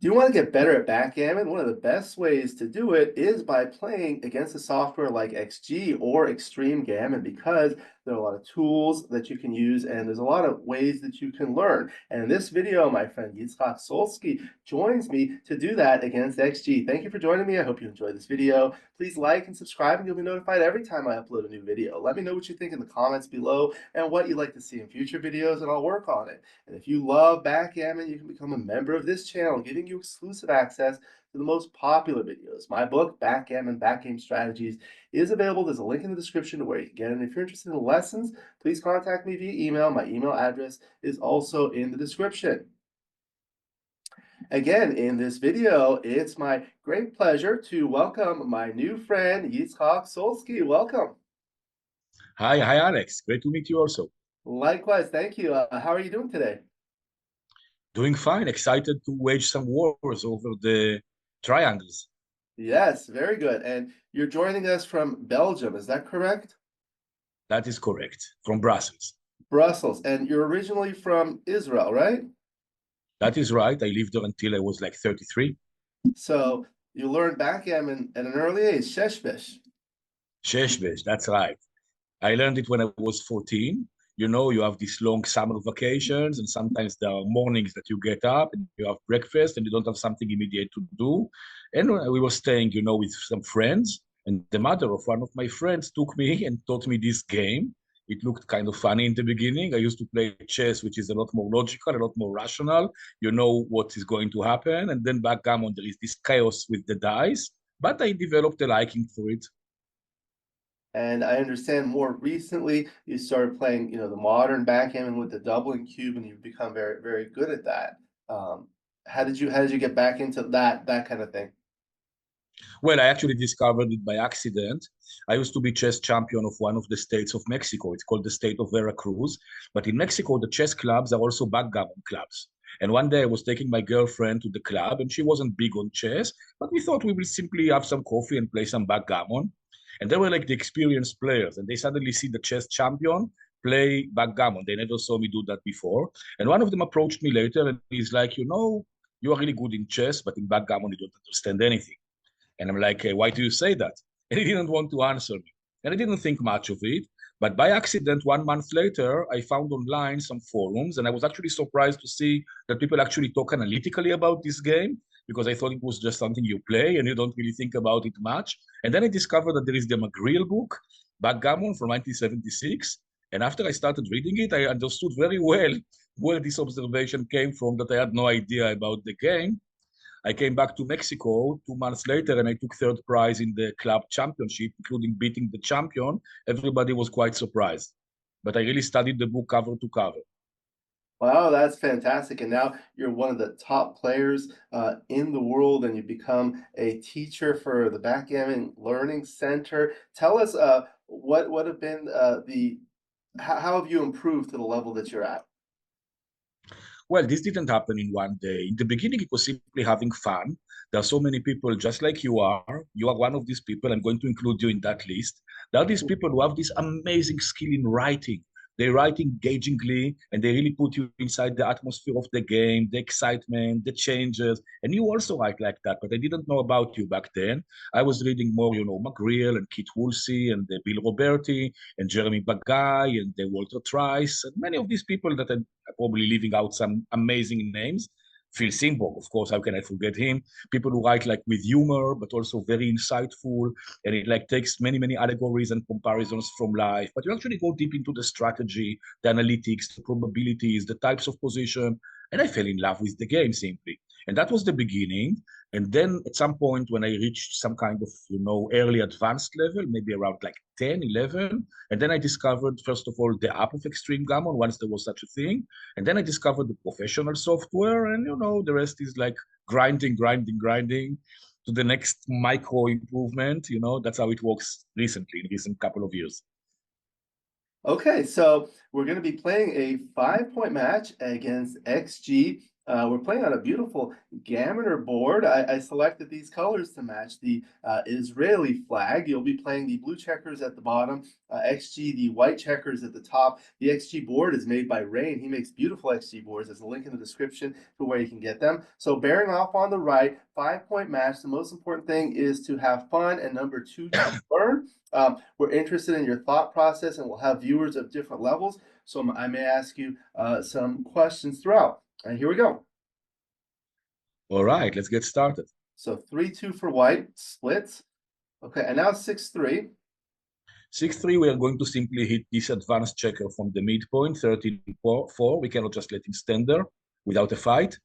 Do you want to get better at backgammon? One of the best ways to do it is by playing against a software like XG or Extreme Gammon because there are a lot of tools that you can use and there's a lot of ways that you can learn. And in this video, my friend Itzhak Solsky joins me to do that against XG. Thank you for joining me. I hope you enjoyed this video. Please like and subscribe and you'll be notified every time I upload a new video. Let me know what you think in the comments below and what you'd like to see in future videos and I'll work on it. And if you love backgammon, you can become a member of this channel, giving you exclusive access to the most popular videos. My book, Backgammon Backgame Strategies, is available. There's a link in the description to where you can get it. And if you're interested in lessons, please contact me via email. My email address is also in the description. Again, in this video, it's my great pleasure to welcome my new friend, Itzhak Solsky. Welcome. Hi, Alex. Great to meet you also. Likewise, thank you. How are you doing today? Doing fine. Excited to wage some wars over the triangles. Yes, very good. And you're joining us from Belgium, is that correct? That is correct. From Brussels. Brussels. And you're originally from Israel, right? That is right. I lived there until I was like 33. So you learned backgammon at an early age, sheshbesh. Sheshbesh, that's right. I learned it when I was 14. You know, you have these long summer vacations, and sometimes there are mornings that you get up and you have breakfast and you don't have something immediate to do. And we were staying, you know, with some friends, and the mother of one of my friends took me and taught me this game. It looked kind of funny in the beginning. I used to play chess, which is a lot more logical, a lot more rational. You know what is going to happen. And then backgammon, there is this chaos with the dice. But I developed a liking for it. And I understand more recently you started playing, the modern backgammon with the doubling cube, and you've become very, very good at that. How did you get back into that kind of thing? Well, I actually discovered it by accident. I used to be chess champion of one of the states of Mexico. It's called the state of Veracruz. But in Mexico, the chess clubs are also backgammon clubs. And one day I was taking my girlfriend to the club, and she wasn't big on chess, but we thought we will simply have some coffee and play some backgammon. And they were like the experienced players, and they suddenly see the chess champion play backgammon. They never saw me do that before. And one of them approached me later, and he's like, you know, you are really good in chess, but in backgammon, you don't understand anything. And I'm like, hey, why do you say that? And he didn't want to answer me. And I didn't think much of it. But by accident, 1 month later, I found online some forums, and I was actually surprised to see that people actually talk analytically about this game because I thought it was just something you play and you don't really think about it much. And then I discovered that there is the McGreal book, Backgammon from 1976. And after I started reading it, I understood very well where this observation came from that I had no idea about the game. I came back to Mexico 2 months later and I took third prize in the club championship, including beating the champion. Everybody was quite surprised. But I really studied the book cover to cover. Wow, that's fantastic. And now you're one of the top players in the world, and you become a teacher for the Backgammon Learning Center. Tell us what have been how have you improved to the level that you're at? Well, this didn't happen in one day. In the beginning, it was simply having fun. There are so many people just like you are. You are one of these people. I'm going to include you in that list. There are these people who have this amazing skill in writing. They write engagingly and they really put you inside the atmosphere of the game, the excitement, the changes. And you also write like that, but I didn't know about you back then. I was reading more, you know, McGreal and Kit Woolsey and Bill Roberti and Jeremy Bagay and Walter Trice and many of these people that are probably leaving out some amazing names. Phil Simborg, of course, how can I forget him? People who write like with humor, but also very insightful, and it like takes many, many allegories and comparisons from life. But you actually go deep into the strategy, the analytics, the probabilities, the types of position, and I fell in love with the game simply. And that was the beginning. And then at some point when I reached some kind of, you know, early advanced level, maybe around like 10, 11, and then I discovered, first of all, the app of Extreme Gammon, once there was such a thing. And then I discovered the professional software, and, you know, the rest is like grinding, grinding, grinding to the next micro improvement. You know, that's how it works recently, in recent couple of years. Okay, so we're going to be playing a 5-point match against XG. We're playing on a beautiful Gammoner board. I selected these colors to match the Israeli flag. You'll be playing the blue checkers at the bottom, XG, the white checkers at the top. The XG board is made by Rain. He makes beautiful XG boards. There's a link in the description to where you can get them. So bearing off on the right, 5-point match. The most important thing is to have fun, and number two, to learn. We're interested in your thought process, and we'll have viewers of different levels. So I may ask you some questions throughout. And here we go. All right, let's get started. So 3-2 for white, splits. Okay, and now 6-3. 6-3, we are going to simply hit this advanced checker from the midpoint, 13-4. We cannot just let him stand there without a fight.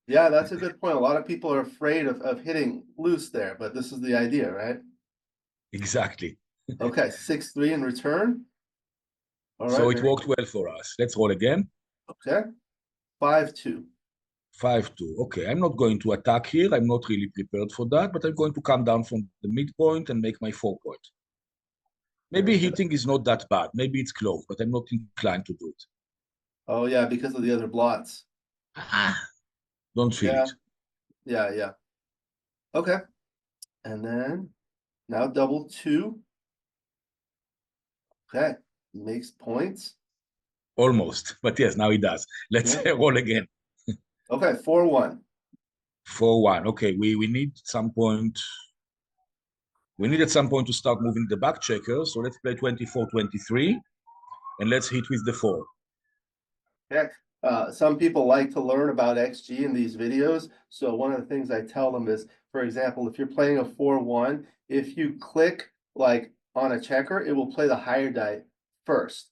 Yeah, that's a good point. A lot of people are afraid of hitting loose there, but this is the idea, right? Exactly. Okay, 6-3 in return. All So right, it worked well for us. Let's roll again. okay. 5-2. 5-2. Okay, I'm not going to attack here. I'm not really prepared for that, but I'm going to come down from the midpoint and make my 4-point. Maybe hitting is not that bad. Maybe it's close, but I'm not inclined to do it. Oh yeah, because of the other blots. Don't feel Yeah, it. yeah. Okay. And then now double 2. Okay. Makes points. Almost, but yes, now it does. Let's Yeah. roll again. Okay, 4-1. 4-1. Okay, we need some point. We need at some point to start moving the back checker. So let's play 24-23 and let's hit with the 4. Heck, some people like to learn about XG in these videos. So one of the things I tell them is, for example, if you're playing a 4-1, if you click like on a checker, it will play the higher die first.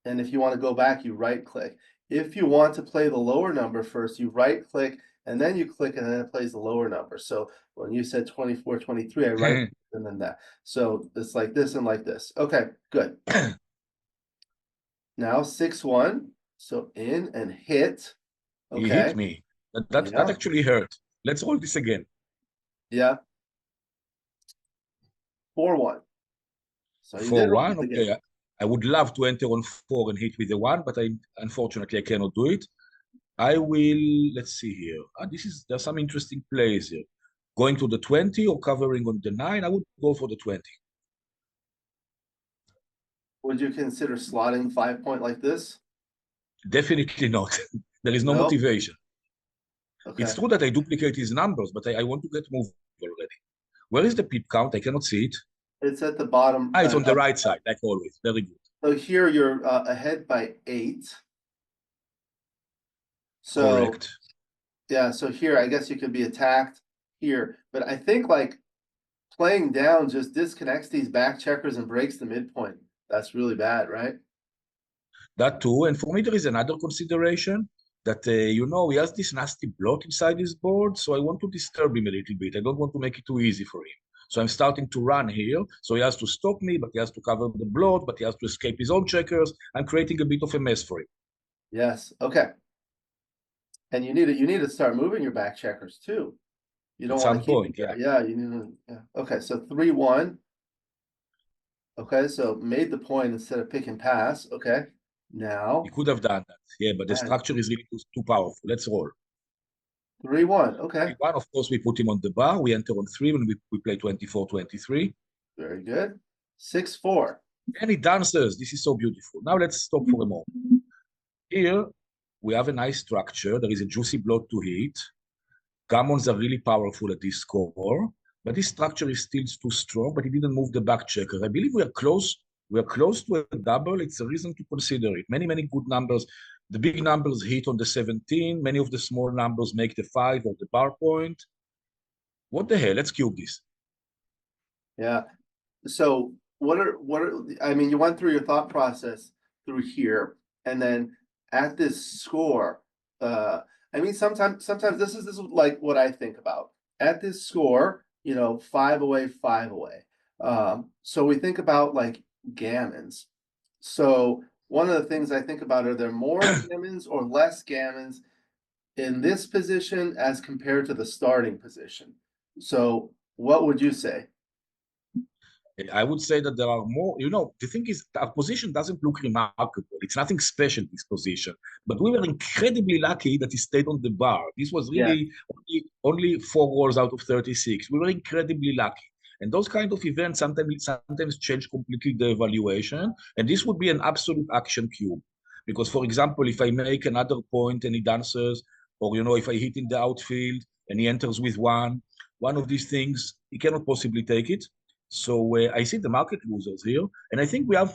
And if you want to go back, you right click. If you want to play the lower number first, you right click and then you click and then it plays the lower number. So when you said 24-23, I right and then that. So it's like this and like this. Okay, good. Now 6-1. So in and hit. He hit Okay. me. That Yeah. actually hurt. Let's roll this again. Yeah. 4-1. So you did roll 4-1. it again. Okay. I would love to enter on 4 and hit with the 1, but unfortunately I cannot do it. I will, let's see here. There's some interesting plays here. Going to the 20 or covering on the 9, I would go for the 20. Would you consider slotting 5-point like this? Definitely not. There is no No? motivation. It's Okay. true that I duplicate his numbers, but I want to get moved already. Where is the pip count? I cannot see it. It's at the bottom. It's on the right side, like always. Very good. So here you're ahead by 8. So Correct. yeah, so here I guess you could be attacked here. But I think like playing down just disconnects these back checkers and breaks the midpoint. That's really bad, right? That too. And for me, there is another consideration that, he has this nasty blot inside his board. So I want to disturb him a little bit. I don't want to make it too easy for him. So I'm starting to run here. So he has to stop me, but he has to cover the blot, but he has to escape his own checkers. I'm creating a bit of a mess for him. Yes. Okay. And you need to start moving your back checkers too. You At don't want some to keep it point, yeah. there. Yeah, you need to, yeah. Okay, so 3-1. Okay, so made the point instead of pick and pass. Okay. Now He could have done that. Yeah, but the and structure is really too powerful. Let's roll. 3-1. Okay. 1, of course, we put him on the bar. We enter on 3 when we play 24-23. Very good. 6-4. And he dances. This is so beautiful. Now let's stop for a moment. Here, we have a nice structure. There is a juicy blood to hit. Gammons are really powerful at this score, but this structure is still too strong, but he didn't move the back checker. I believe we are close. We are close to a double. It's a reason to consider it. Many good numbers. The big numbers hit on the 17. Many of the small numbers make the 5 or the bar point. What the hell? Let's cube this. Yeah. So I mean, you went through your thought process through here, and then at this score, I mean, sometimes this is like what I think about. At this score, 5 away, 5 away. So we think about like gammons. So one of the things I think about, are there more gammons or less gammons in this position as compared to the starting position? So what would you say? I would say that there are more, the thing is, our position doesn't look remarkable. It's nothing special, this position. But we were incredibly lucky that he stayed on the bar. This was Yeah. really only 4 rolls out of 36. We were incredibly lucky. And those kind of events sometimes change completely the evaluation. And this would be an absolute action cube. Because, for example, if I make another point and he dances, or, if I hit in the outfield and he enters with one of these things, he cannot possibly take it. So I see the market losers here, and I think we have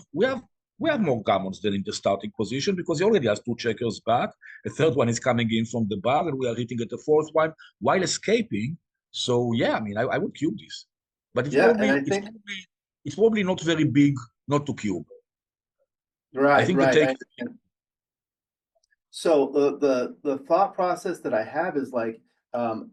more gammons than in the starting position because he already has 2 checkers back. A third one is coming in from the bar, and we are hitting at the fourth one while escaping. So yeah, I mean, I would cube this, but it's Yeah, and probably I it's think probably it's probably not very big not to cube. I right, think the right. take. So the thought process that I have is like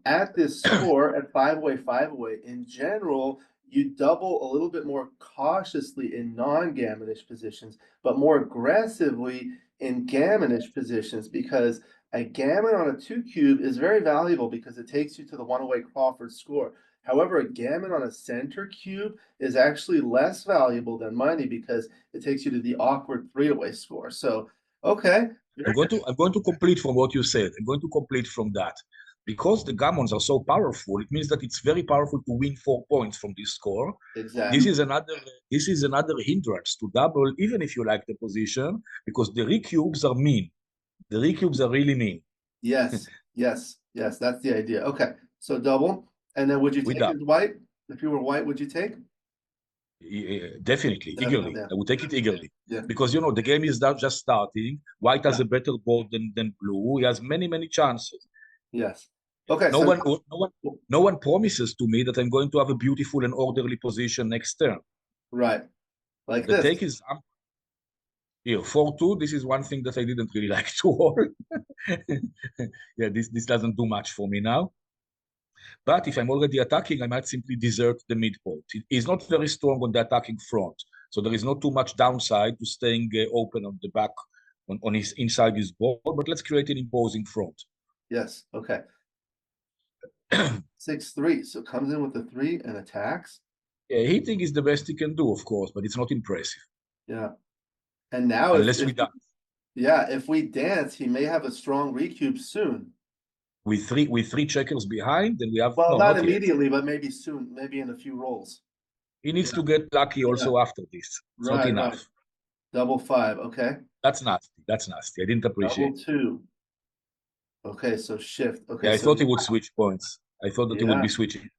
at this score at five away, in general, you double a little bit more cautiously in non-gammonish positions, but more aggressively in gammonish positions because a gammon on a 2 cube is very valuable because it takes you to the one-away Crawford score. However, a gammon on a center cube is actually less valuable than money because it takes you to the awkward 3-away score. So, okay. I'm going to complete from what you said. I'm going to complete from that. Because the gammons are so powerful, it means that it's very powerful to win 4 points from this score. This Exactly. is another hindrance to double, even if you like the position, because the recubes are mean. The recubes are really mean. Yes, yes, yes, that's the idea. Okay, so double, and then would you We take it double. as white? If you were white, would you take? Definitely, Definitely, eagerly. yeah, I would take it eagerly. yeah, Because the game is not just starting. White has yeah, a better board than blue. He has many, many chances. yes. Okay, No so one, no one, no one promises to me that I'm going to have a beautiful and orderly position next turn. right, like The this. take is here 4-2. This is one thing that I didn't really like to hold. Yeah, this doesn't do much for me now. But if I'm already attacking, I might simply desert the midpoint. He's not very strong on the attacking front, so there is not too much downside to staying open on the back on his inside his board. But let's create an imposing front. Yes, okay. 6-3, so comes in with the 3 and attacks. Yeah, hitting is the best he can do, of course, but it's not impressive Yeah, and now unless we dance. yeah, if we dance, he may have a strong recube soon. With three checkers behind, then we have Well, no, not not yet. immediately, but maybe soon, maybe in a few rolls. He needs Yeah, to get lucky yeah, also after this. It's not right, right. enough. Double 5, okay. That's nasty. That's nasty. I didn't appreciate Double it. 2. Okay, so shift. Okay, Yeah, I so thought he would switch points. I thought that he would yeah. be switching.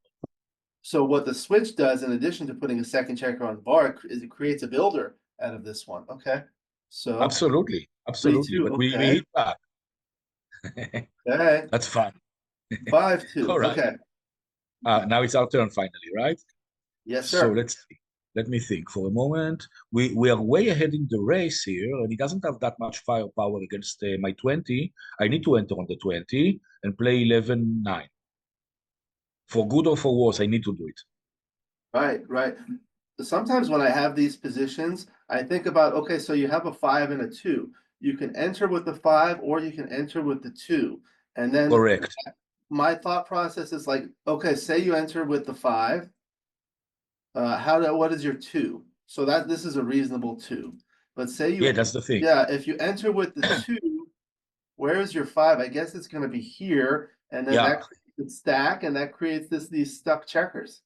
So what the switch does, in addition to putting a second checker on bar, is it creates a builder out of this one. Okay. So Absolutely. three Absolutely. two. But we Okay. hit back. Okay. That's fun. 5-2. All right. Okay. Now it's our turn finally, right? Yes, So sir. let's see. Let me think for a moment. We are way ahead in the race here, and he doesn't have that much firepower against my 20. I need to enter on the 20 and play 11-9. For good or for worse, I need to do it. Right, right. Sometimes when I have these positions, I think about, okay, so you have a 5 and a 2. You can enter with the 5 or you can enter with the 2. And then Correct. my thought process is like, okay, say you enter with the 5. What is your 2? So this is a reasonable 2. But say Yeah, you, that's the thing. yeah, if you enter with the 2, where is your 5? I guess it's gonna be here, and then Yeah. that creates a stack, and that creates these stuck checkers.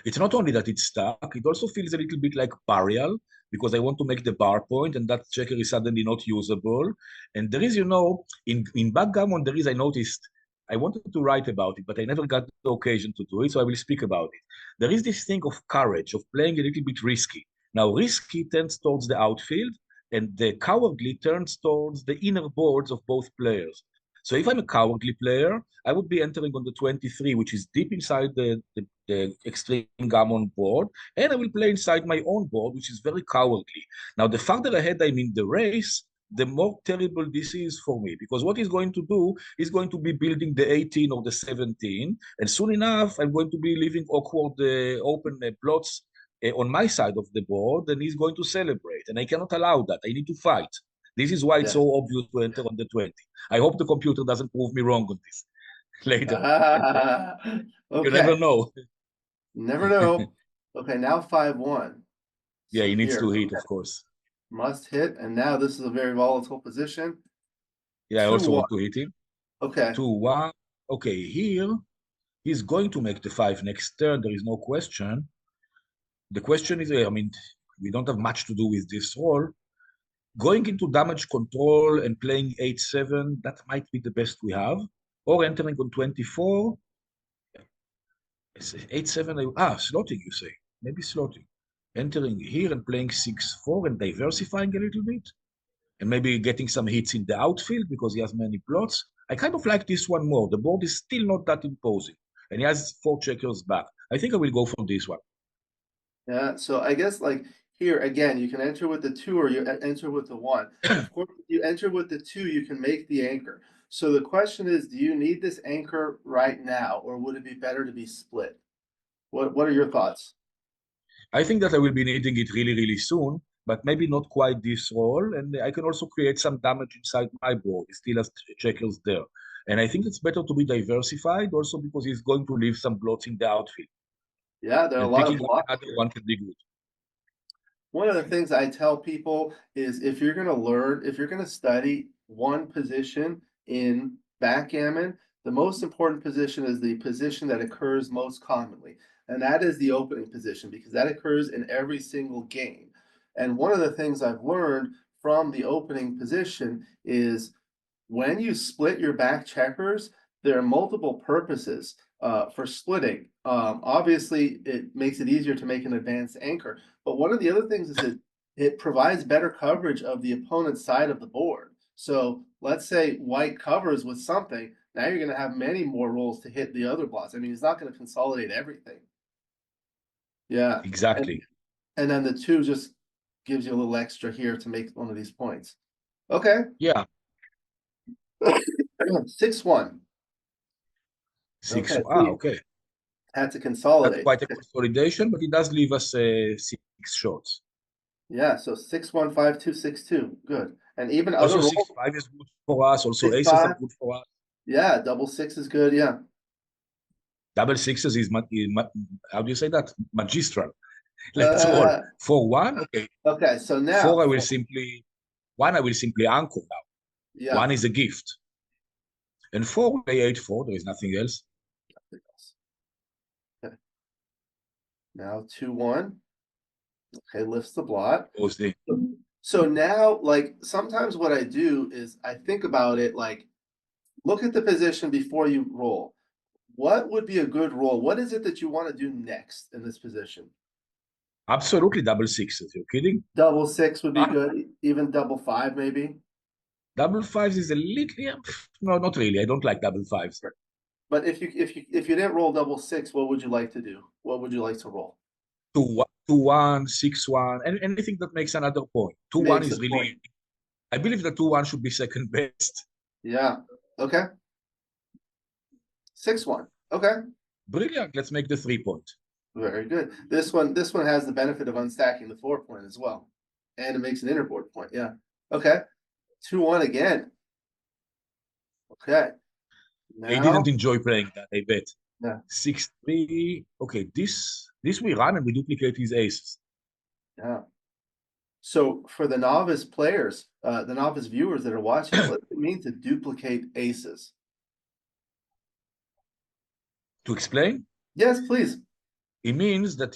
It's not only that it's stuck, it also feels a little bit like burial because I want to make the bar point and that checker is suddenly not usable. And there is, in backgammon, I noticed, I wanted to write about it, but I never got the occasion to do it, so I will speak about it. There is this thing of courage, of playing a little bit risky. Now, risky tends towards the outfield, and the cowardly turns towards the inner boards of both players. So if I'm a cowardly player, I would be entering on the 23, which is deep inside the extreme gammon board, and I will play inside my own board, which is very cowardly. Now, the farther ahead I'm in the race, the more terrible this is for me, because what he's going to do is going to be building the 18 or the 17, and soon enough, I'm going to be leaving awkward open plots on my side of the board, and he's going to celebrate, and I cannot allow that. I need to fight. This is why it's Yeah. so obvious to enter on the 20. I hope the computer doesn't prove me wrong on this later. You Okay. never know. Never know. Okay, now 5-1. Yeah, So he needs here, to hit, of course. must hit, and now this is a very volatile position. Yeah, I Two also one. want to hit him. Okay. 2-1. Okay, here he's going to make the 5 next turn. There is no question. The question is, I mean, we don't have much to do with this roll. Going into damage control and playing 8-7, that might be the best we have. Or entering on 24. 8-7, slotting, you say. Maybe slotting. Entering here and playing 6-4 and diversifying a little bit. And maybe getting some hits in the outfield because he has many plots. I kind of like this one more. The board is still not that imposing. And he has 4 checkers back. I think I will go for this one. Yeah, so I guess like here again, you can enter with the 2 or you enter with the 1. Of course, if you enter with the 2, you can make the anchor. So the question is, do you need this anchor right now, or would it be better to be split? What are your thoughts? I think that I will be needing it really, really soon, but maybe not quite this roll. And I can also create some damage inside my board. He still has checkers there. And I think it's better to be diversified also because he's going to leave some blots in the outfield. Yeah, there are a And lot of picking up blocks another here. one can be good. One of the things I tell people is if you're going to learn, if you're going to study one position in backgammon, the most important position is the position that occurs most commonly, and that is the opening position because that occurs in every single game. And one of the things I've learned from the opening position is when you split your back checkers, there are multiple purposes for splitting. Obviously, it makes it easier to make an advanced anchor, but one of the other things is it provides better coverage of the opponent's side of the board. So let's say white covers with something. Now you're going to have many more rolls to hit the other blocks. I mean, he's not going to consolidate everything. Yeah, and Exactly. and then the 2 just gives you a little extra here to make one of these points. Okay, Yeah. 6-1. 6. Okay, see, Okay. had to That's consolidate. quite a consolidation, but it does leave us 6 shots. Yeah, so 6-1-5-2-6-2. Good. And even other Also, rolls, 6-5 is good for us. Also, six aces are five. good for us. Yeah, double six is good. Yeah. Double sixes is, how do you say that? Magistral. Let's roll. Uh, 4-1. Okay. okay, so now 4, I will for simply, 1, I will simply anchor now. yeah. 1 is a gift. And 4, play 8-4. There is nothing else. Okay. Now 2-1. Okay, lifts the blot. Goes the So now, like sometimes what I do is I think about it like look at the position before you roll. What would be a good roll? What is it that you want to do next in this position? absolutely double sixes. You're kidding? Double six would be Ah, good, even double five, maybe. double fives is a little, yeah, no, not really. I don't like double fives. But if you didn't roll double six, what would you like to do? What would you like to roll? 2-1, 6-1, and anything that makes another point. 2-1 Makes a is point. really, I believe that 2-1 should be second best. Yeah. Okay. 6-1. Okay. Brilliant. Let's make the 3 point. Very good. This one has the benefit of unstacking the 4 point as well. And it makes an innerboard point. Yeah. Okay. 2-1 again. Okay. They didn't Now, enjoy playing that, I bet. yeah, 6-3. Okay, this we run and we duplicate his aces. yeah. So for the novice players, the novice viewers that are watching, what does it mean to duplicate aces? To explain, Yes, please. it means that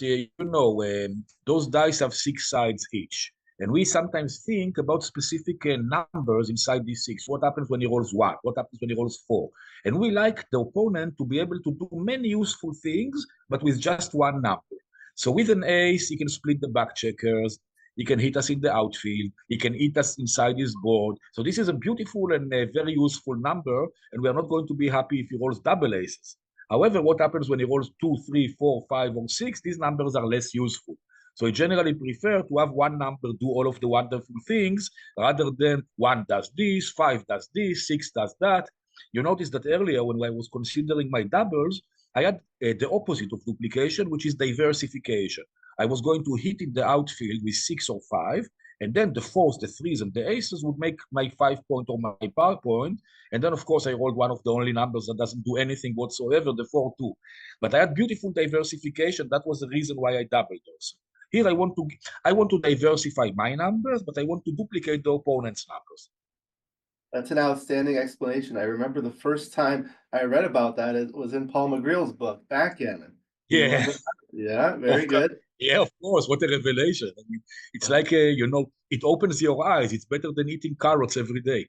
those dice have 6 sides each, and we sometimes think about specific numbers inside these 6. What happens when he rolls 1? What happens when he rolls 4? And we like the opponent to be able to do many useful things, but with just one number. So with an ace, he can split the back checkers. He can hit us in the outfield. He can hit us inside his board. So this is a beautiful and a very useful number, and we are not going to be happy if he rolls double aces. However, what happens when he rolls 2, 3, 4, 5, or 6? These numbers are less useful. So I generally prefer to have one number do all of the wonderful things rather than 1 does this, 5 does this, 6 does that. You notice that earlier when I was considering my doubles, I had the opposite of duplication, which is diversification. I was going to hit in the outfield with 6 or 5, And then the fours, the threes, and the aces would make my 5 point or my power point. And then, of course, I rolled one of the only numbers that doesn't do anything whatsoever, the 4-2. But I had beautiful diversification. That was the reason why I doubled also. Here I want to diversify my numbers, but I want to duplicate the opponent's numbers. That's an outstanding explanation. I remember the first time I read about that, it was in Paul McGreal's book, Backgammon. Do you Yeah, remember that? Yeah, very of course. good. Yeah, of course. What a revelation. I mean, it's like, it opens your eyes. It's better than eating carrots every day.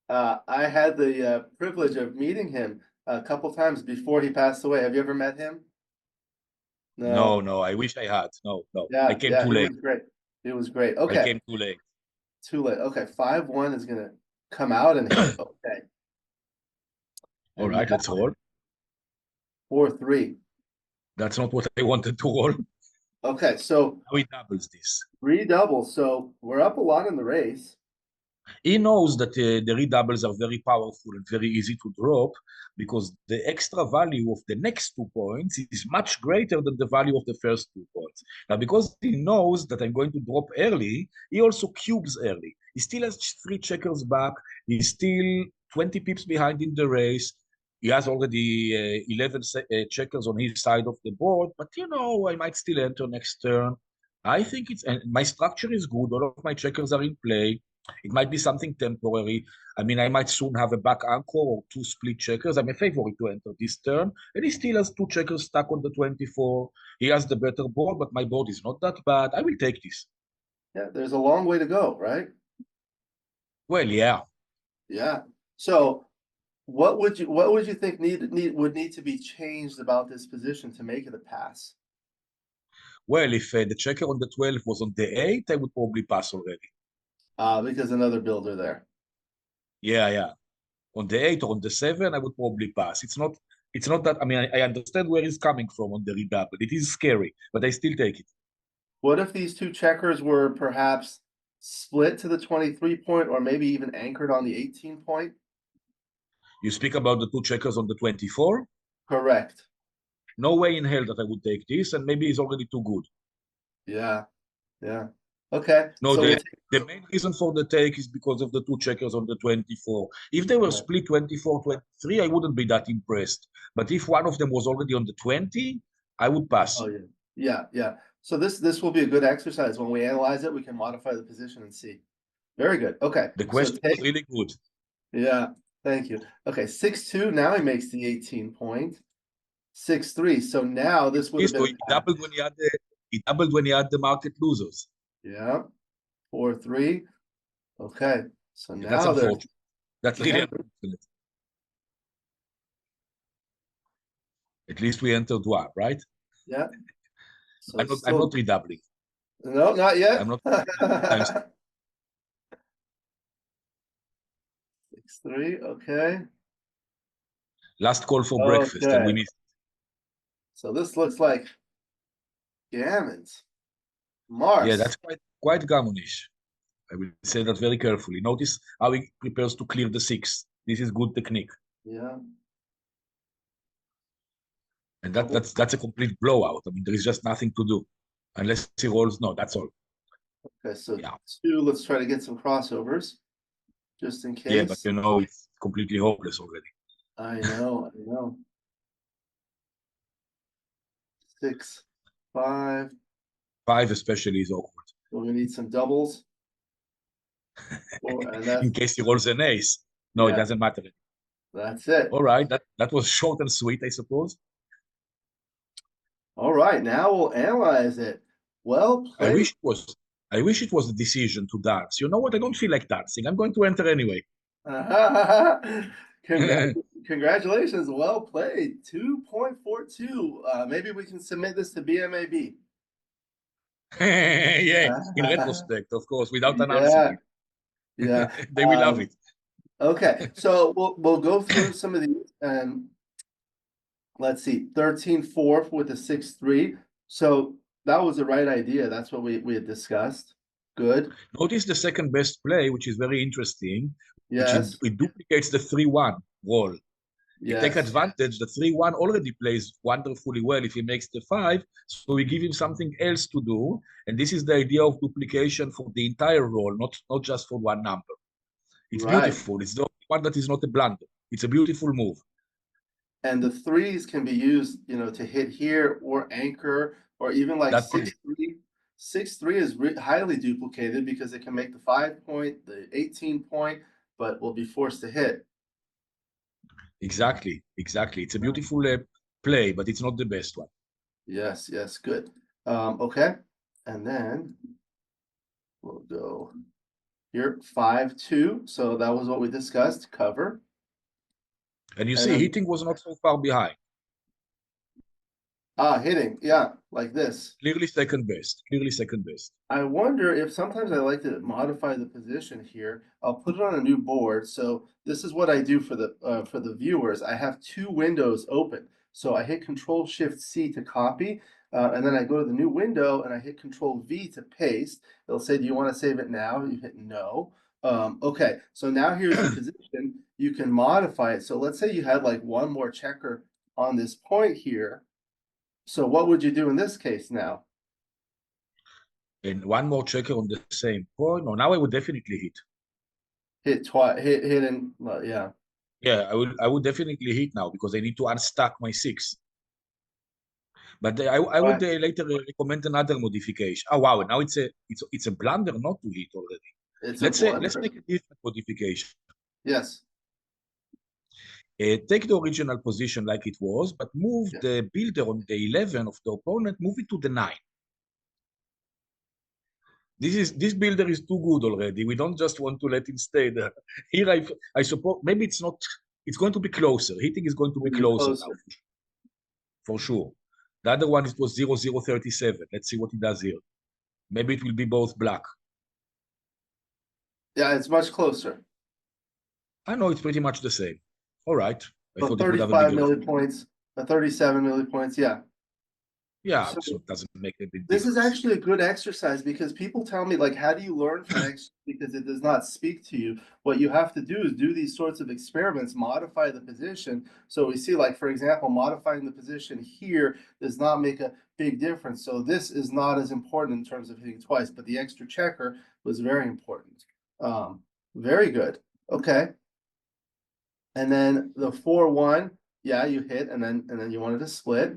I had the privilege of meeting him a couple times before he passed away. Have you ever met him? No, No. no, I wish I had. No, no. I Yeah, came yeah, too he late. was great. He was great. I Okay, came too late. too late. Okay, 5-1 is gonna come out and hit. Okay, All and right, let's now roll. 4-3. That's not what I wanted to roll. Okay, so Now he doubles this. three doubles. So we're up a lot in the race. He knows that the redoubles are very powerful and very easy to drop because the extra value of the next 2 points is much greater than the value of the first 2 points. Now, because he knows that I'm going to drop early, he also cubes early. He still has 3 checkers back. He's still 20 pips behind in the race. He has already 11 checkers on his side of the board, but I might still enter next turn. I think and my structure is good. All of my checkers are in play. It might be something temporary. I mean, I might soon have a back anchor or 2 split checkers. I'm a favorite to enter this turn. And he still has 2 checkers stuck on the 24. He has the better board, but my board is not that bad. I will take this. Yeah, there's a long way to go, right? Well, yeah. Yeah. So what would you think would need to be changed about this position to make it a pass? Well, if the checker on the 12 was on the 8, I would probably pass already. Because another builder there. Yeah, yeah. On the 8 or on the 7, I would probably pass. It's not that, I mean, I understand where he's coming from on the redouble. It is scary, but I still take it. What if these two checkers were perhaps split to the 23 point or maybe even anchored on the 18 point? You speak about the 2 checkers on the 24. Correct. No way in hell that I would take this, and maybe he's already too good. Yeah. Yeah. Okay. No, So we'll the main reason for the take is because of the 2 checkers on the 24. If they were right. split 24, 23, I wouldn't be that impressed. But if one of them was already on the 20, I would pass. Oh yeah. Yeah, yeah. So this will be a good exercise. When we analyze it, we can modify the position and see. Very good. Okay. The So question was really good. yeah, thank you. Okay, 6-2. Now he makes the 18 point. 6-3. So now this would have So been he doubled when he had the market losers. yeah, 4-3. Okay. So Yeah, that's now there's unfortunate. That's really yeah, unfortunate. At least we entered one, right? yeah. So I'm it's not. I'm still not redoubling. no, not I'm yet. not. I'm 6-3. Okay. last call for breakfast, and we Okay. missed. So this looks like gammons. Yeah, Mars. that's quite gammonish. I will say that very carefully. Notice how he prepares to clear the 6. This is good technique, Yeah. and Couple. that's a complete blowout. I mean, there is just nothing to do unless he rolls. No, that's all. Okay, so Yeah, 2. Let's try to get some crossovers, just in yeah, but case. it's completely hopeless already. I know, I know. 6, 5. 5 especially is awkward We're gonna need some doubles. And that's in case he rolls an ace. No, it yeah, doesn't matter. that's it. All right, that was short and sweet, I suppose. All right, now we'll analyze it. Well I played. wish it was. I wish it was the decision to dance. You know what? I don't feel like dancing. I'm going to enter anyway. Congra- Congratulations, well played. 2.42. Maybe we can submit this to BMAB. Yeah, in retrospect, of course, without announcing Yeah, yeah. it. They will love it. Okay, so we'll go through some of these and let's see, 13-4 with a 6-3. So that was the right idea. That's what we had discussed. Good. Notice the second best play, which is very interesting, which Yes. it duplicates the 3-1 roll. He take Yes, advantage. The 3-1 already plays wonderfully well if he makes the 5. So we give him something else to do. And this is the idea of duplication for the entire roll, not just for one number. It's right. beautiful. It's the only one that is not a blunder. It's a beautiful move. And the threes can be used, to hit here or anchor or even like That's six correct. three. 6-3 is highly duplicated because it can make the 5 point, the 18 point, but will be forced to hit. Exactly. Exactly. It's a beautiful play, but it's not the best one. Yes, yes, good. Okay. And then we'll go here, 5-2. So that was what we discussed, cover. And you And see, then hitting was not so far behind. hitting, yeah, like this. Clearly second best. Clearly second best. I wonder if sometimes I like to modify the position here. I'll put it on a new board. So this is what I do for the viewers. I have two windows open. So I hit Control Shift C to copy, and then I go to the new window and I hit Control V to paste. It'll say, "Do you want to save it now?" You hit no. Okay, so now here's the position. You can modify it. So let's say you had like one more checker on this point here. So what would you do in this case now? And one more checker on the same point. No, now I would definitely hit. Hit twice, hit and yeah. Yeah, I would definitely hit now because I need to unstack my 6. But I would Right. later recommend another modification. Oh wow, now it's a blunder not to hit already. It's a Let's blunder. make a different modification. Yes. Take the original position like it was, but move Yeah. the builder on the 11 of the opponent, move it to the 9. This builder is too good already. We don't just want to let him stay there. Here I suppose maybe it's going to be closer. Hitting is going to be Maybe closer now, closer. for sure. The other one it was 0-0-37. Let's see what he does here. Maybe it will be both black. Yeah, it's much closer. I know it's pretty much the same. All right. I So thought it would have a 35 bigger difference. millipoints, 37 millipoints. Yeah. Yeah, So so it doesn't make a big this is difference. actually a good exercise because people tell me, like, how do you learn from X? Because it does not speak to you. What you have to do is do these sorts of experiments, modify the position. So we see, like, for example, modifying the position here does not make a big difference. So this is not as important in terms of hitting twice, but the extra checker was very important. Very good. Okay. And then the 4-1, yeah, you hit, and then you wanted to split.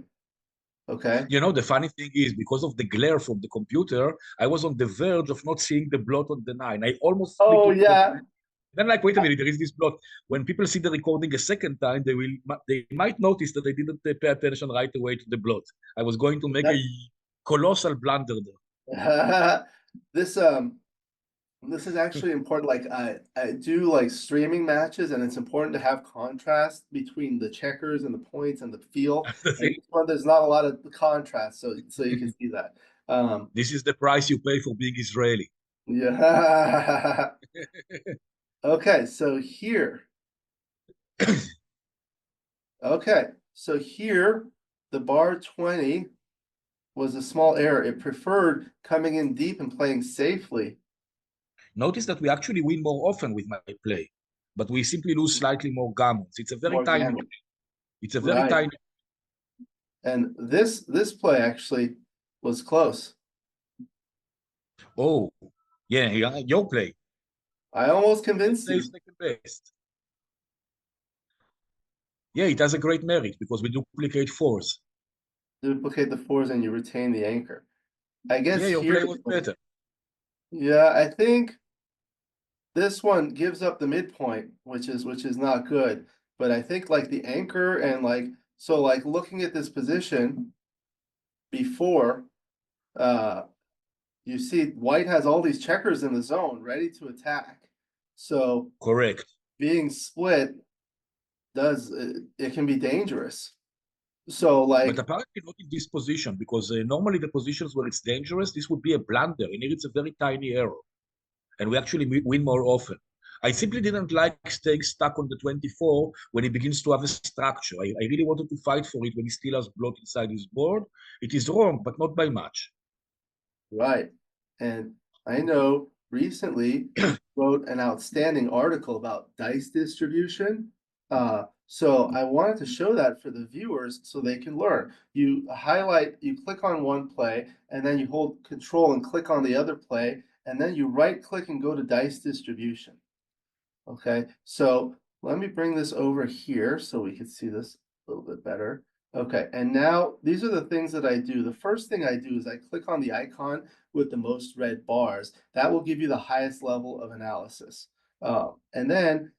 Okay. The funny thing is, because of the glare from the computer, I was on the verge of not seeing the blot on the 9. I almost split Oh to the. yeah. Then, like, wait a minute, there is this blot. When people see the recording a second time, they might notice that I didn't pay attention right away to the blot. I was going to make a colossal blunder This this is actually important. Like I do like streaming matches, and it's important to have contrast between the checkers and the points and the feel. And there. this one, there's not a lot of contrast, so you can see that. This is the price you pay for being Israeli. Yeah. Okay, so here. Okay, so here the bar 20 was a small error. It preferred coming in deep and playing safely. Notice that we actually win more often with my play, but we simply lose slightly more gammons. It's a very More tiny. gammon. It's a very Right. tiny. And this play actually was close. Oh, yeah, your play. I almost Your convinced play is you second best. Yeah, it has a great merit because we duplicate 4s. to duplicate the fours and you retain the anchor. I Yeah, guess your here, play was better. yeah, I think this one gives up the midpoint, which is not good. But I think like the anchor and like so like looking at this position before, uh, you see white has all these checkers in the zone ready to attack. So Correct. being split does it can be dangerous. So But like apparently not in this position because normally the positions where it's dangerous, this would be a blunder. And here it's a very tiny error. And we actually win more often. I simply didn't like staying stuck on the 24 when he begins to have a structure. I really wanted to fight for it when he still has block inside his board. It is wrong, but not by much. right. And I know recently wrote an outstanding article about dice distribution. So I wanted to show that for the viewers so they can learn. You highlight, you click on one play, and then you hold control and click on the other play, and then you right click and go to dice distribution. Okay, so let me bring this over here so we can see this a little bit better. Okay, and now these are the things that I do. The first thing I do is I click on the icon with the most red bars. That will give you the highest level of analysis. And then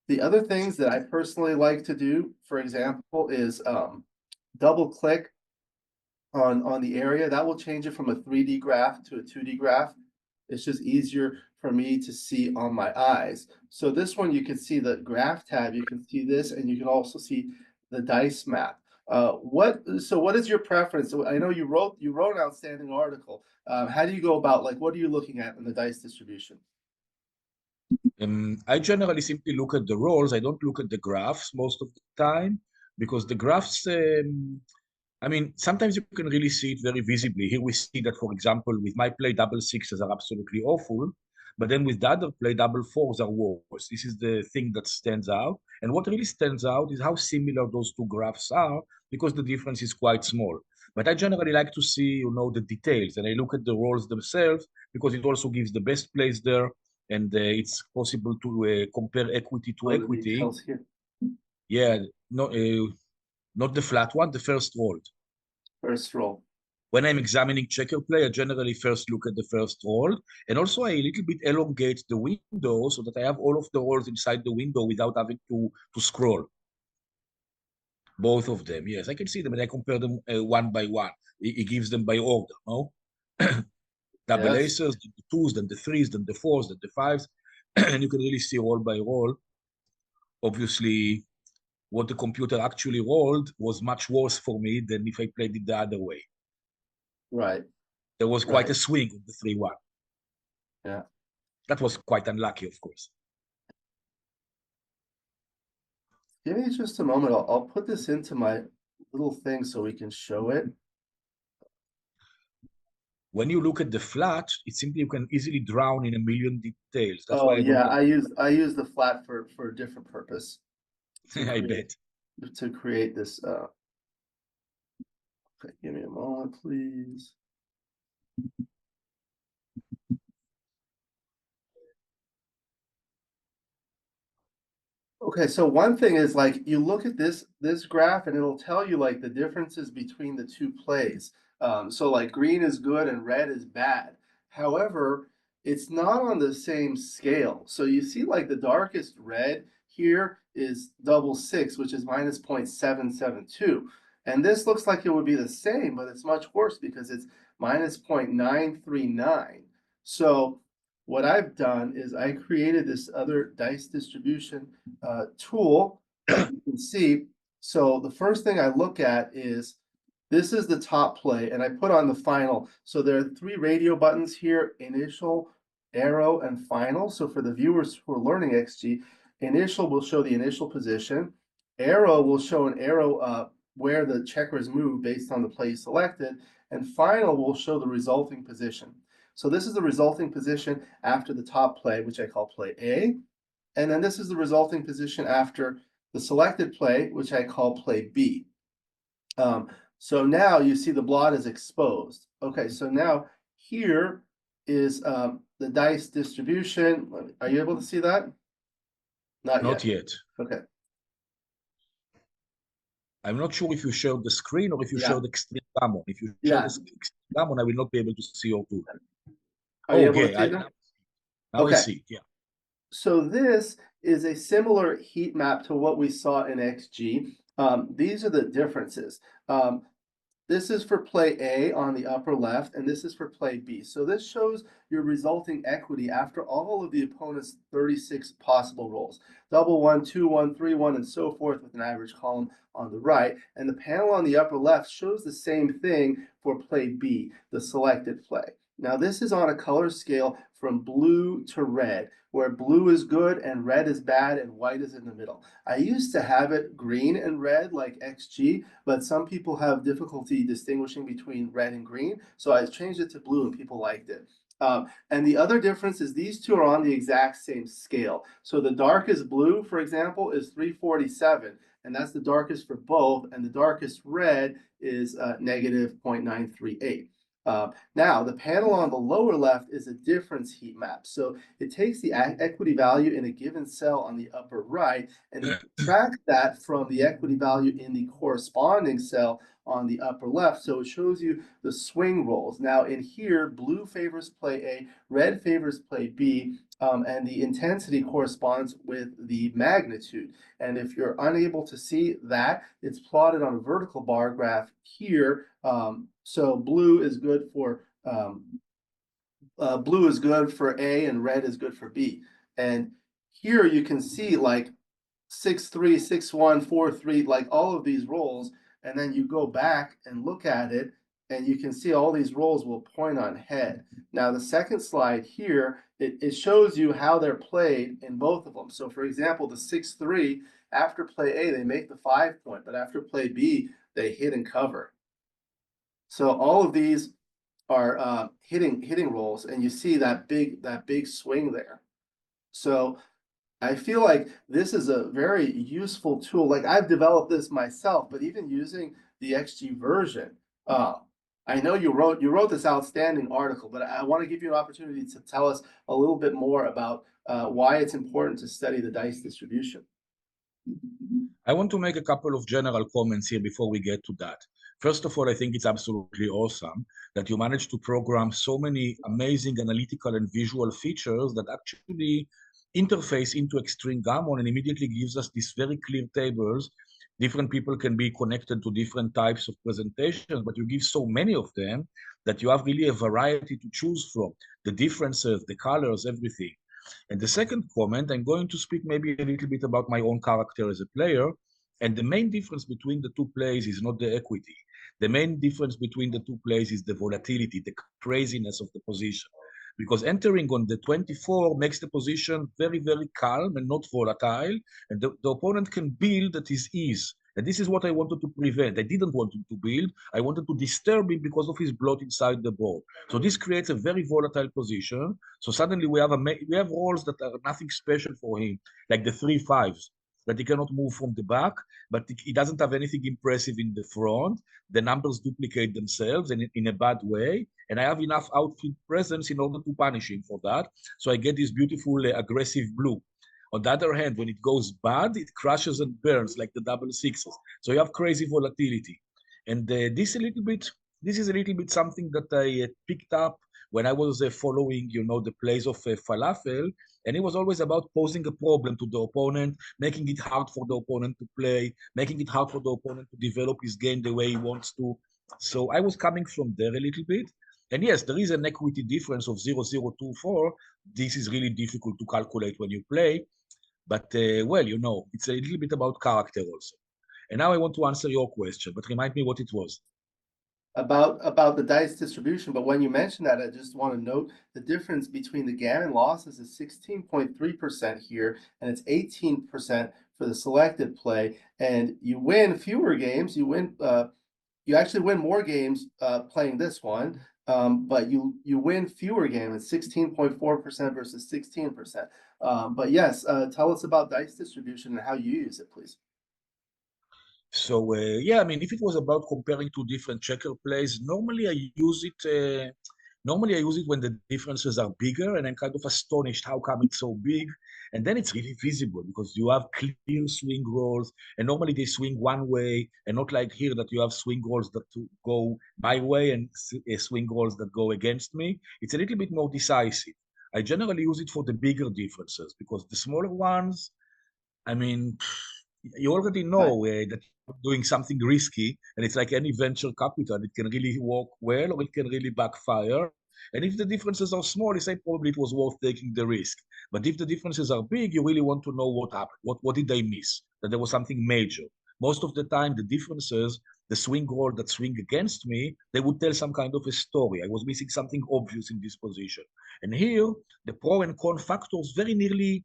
the other things that I personally like to do, for example, is double click on the area. That will change it from a 3D graph to a 2D graph. It's just easier for me to see on my eyes. So this one, you can see the graph tab, you can see this, and you can also see the dice map. What is your preference? So I know you wrote an outstanding article. How do you go about, like, what are you looking at in the dice distribution? I generally simply look at the rolls. I don't look at the graphs most of the time because the graphs, I mean, sometimes you can really see it very visibly. Here we see that, for example, with my play, double sixes are absolutely awful, but then with the other play, double fours are worse. This is the thing that stands out. And what really stands out is how similar those two graphs are because the difference is quite small. But I generally like to see, the details, and I look at the rolls themselves because it also gives the best plays there, and it's possible to compare equity to On the equity. details here. Yeah, no, not the flat one, the first roll. First roll. When I'm examining checker play, I generally first look at the first roll, and also I a little bit elongate the window so that I have all of the rolls inside the window without having to scroll. Both of them, yes, I can see them, and I compare them one by one. It gives them by order, no? Double Yes. aces, then the twos, then the threes, then the fours, then the fives, and you can really see roll by roll. Obviously, what the computer actually rolled was much worse for me than if I played it the other way. Right. There was quite Right. a swing on the 3-1. Yeah. That was quite unlucky, of course. Give me just a moment. I'll put this into my little thing so we can show it. When you look at the flat, it's simply you can easily drown in a million details. That's Oh why I don't yeah, like I use the flat for a different purpose to it. I create bet. this. Okay, give me a moment, please. Okay, so one thing is, like, you look at this graph and it'll tell you, like, the differences between the two plays. So like green is good and red is bad. However, it's not on the same scale. So you see, like, the darkest red here is double six, which is minus 0.772. And this looks like it would be the same, but it's much worse because it's minus 0.939. So what I've done is I created this other dice distribution tool that you can see. So the first thing I look at is, this is the top play, and I put on the final. So there are three radio buttons here: initial, arrow, and final. So for the viewers who are learning XG, initial will show the initial position. Arrow will show an arrow where the checkers move based on the play selected. And final will show the resulting position. So this is the resulting position after the top play, which I call play A. And then this is the resulting position after the selected play, which I call play B. So now you see the blot is exposed. Okay, so now here is the dice distribution. Are you able to see that? Not Not yet. yet. Okay. I'm not sure if you shared the screen or if you Yeah. shared extreme gammon. If you share the Yeah. extreme gammon, I will not be able to see your tool. Are you able to Okay, see that? now I Okay. see it. Yeah. So this is a similar heat map to what we saw in XG. These are the differences. This is for play A on the upper left, and this is for play B. So this shows your resulting equity after all of the opponent's 36 possible rolls. Double one, two, one, three, one, and so forth, with an average column on the right. And the panel on the upper left shows the same thing for play B, the selected play. Now this is on a color scale from blue to red, where blue is good and red is bad and white is in the middle. I used to have it green and red like XG, but some people have difficulty distinguishing between red and green, so I changed it to blue and people liked it. And the other difference is these two are on the exact same scale. So the darkest blue, for example, is 347, and that's the darkest for both. And the darkest red is negative 0.938. Now, the panel on the lower left is a difference heat map. So it takes the equity value in a given cell on the upper right and it subtracts that from the equity value in the corresponding cell on the upper left. So it shows you the swing rolls. Now in here, blue favors play A, red favors play B, and the intensity corresponds with the magnitude. And if you're unable to see that, it's plotted on a vertical bar graph here. So blue is good for A and red is good for B. And here you can see like 6-3, 6-1, 4-3, like all of these rolls, and then you go back and look at it, and you can see all these rolls will point on head. Now, the second slide here, it shows you how they're played in both of them. So, for example, the 6-3, after play A, they make the 5-point, but after play B, they hit and cover. So all of these are hitting rolls, and you see that big swing there. So I feel like this is a very useful tool. Like I've developed this myself, but even using the XG version, I know you wrote this outstanding article, but I want to give you an opportunity to tell us a little bit more about why it's important to study the dice distribution. I want to make a couple of general comments here before we get to that. First of all, I think it's absolutely awesome that you managed to program so many amazing analytical and visual features that actually interface into Extreme Gammon and immediately gives us these very clear tables. Different people can be connected to different types of presentations, but you give so many of them that you have really a variety to choose from. The differences, the colors, everything. And the second comment, I'm going to speak maybe a little bit about my own character as a player. And the main difference between the two plays is not the equity. The main difference between the two plays is the volatility, the craziness of the position. Because entering on the 24 makes the position very, very calm and not volatile. And the opponent can build at his ease. And this is what I wanted to prevent. I didn't want him to build. I wanted to disturb him because of his bloat inside the board. So this creates a very volatile position. So suddenly we have rolls that are nothing special for him, like the 3-5s, that he cannot move from the back, but he doesn't have anything impressive in the front. The numbers duplicate themselves and in a bad way. And I have enough outfield presence in order to punish him for that. So I get this beautiful aggressive blue. On the other hand, when it goes bad, it crashes and burns like the double sixes. So you have crazy volatility. And this is a little bit something that I picked up when I was following, the plays of Falafel, and it was always about posing a problem to the opponent, making it hard for the opponent to play, making it hard for the opponent to develop his game the way he wants to. So I was coming from there a little bit. And yes, there is an equity difference of 0.024. This is really difficult to calculate when you play. But, well, it's a little bit about character also. And now I want to answer your question, but remind me what it was. About the dice distribution, but when you mention that, I just want to note the difference between the gammon losses is 16.3% here, and it's 18% for the selected play. And you win fewer games. You actually win more games playing this one, but you win fewer games, 16.4% versus 16%. But yes, tell us about dice distribution and how you use it, please. So yeah, I mean, if it was about comparing two different checker plays, normally I use it. Normally I use it when the differences are bigger, and I'm kind of astonished how come it's so big. And then it's really visible because you have clear swing rolls, and normally they swing one way, and not like here that you have swing rolls that go my way and swing rolls that go against me. It's a little bit more decisive. I generally use it for the bigger differences because the smaller ones, I mean, you already know that you're doing something risky, and it's like any venture capital. It can really work well, or it can really backfire. And if the differences are small, you say probably it was worth taking the risk. But if the differences are big, you really want to know what happened. What did they miss? That there was something major. Most of the time, the differences, the swing roll that swing against me, they would tell some kind of a story. I was missing something obvious in this position. And here, the pro and con factors very nearly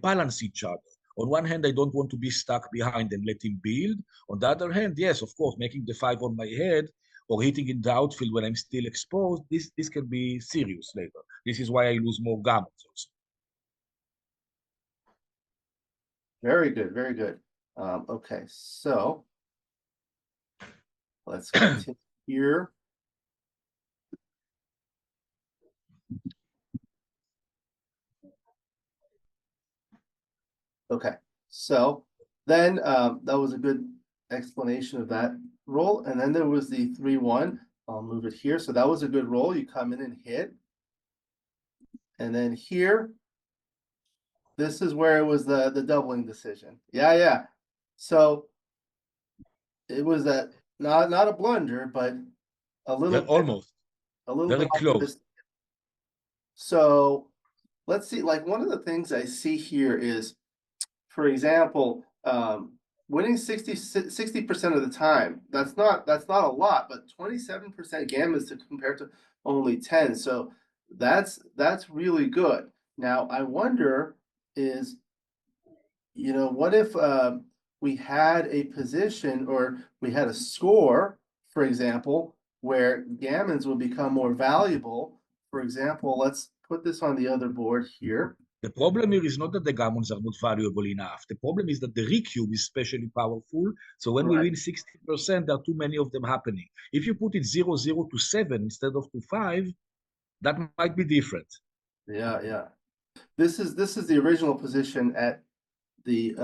balance each other. On one hand, I don't want to be stuck behind and let him build. On the other hand, yes, of course, making the 5 on my head or hitting in the outfield when I'm still exposed, this can be serious later. This is why I lose more gammons also. Very good, very good. Okay, so let's continue here. Okay, so then that was a good explanation of that roll. And then there was the 3-1. I'll move it here. So that was a good roll. You come in and hit. And then here, this is where it was the doubling decision. Yeah, yeah. So it was not a blunder, but a little bit, Almost very close. optimistic. So let's see, like one of the things I see here is, for example, winning 60% of the time. That's not a lot, but 27% gammons to compare to only 10. So that's really good. Now I wonder is, what if we had a position or we had a score, for example, where gammons will become more valuable. For example, let's put this on the other board here. The problem here is not that the gammons are not valuable enough. The problem is that the recube is especially powerful. So when we Right. win 60%, there are too many of them happening. If you put it 0-0 to 7 instead of to 5, that might be different. Yeah, yeah. This is the original position at the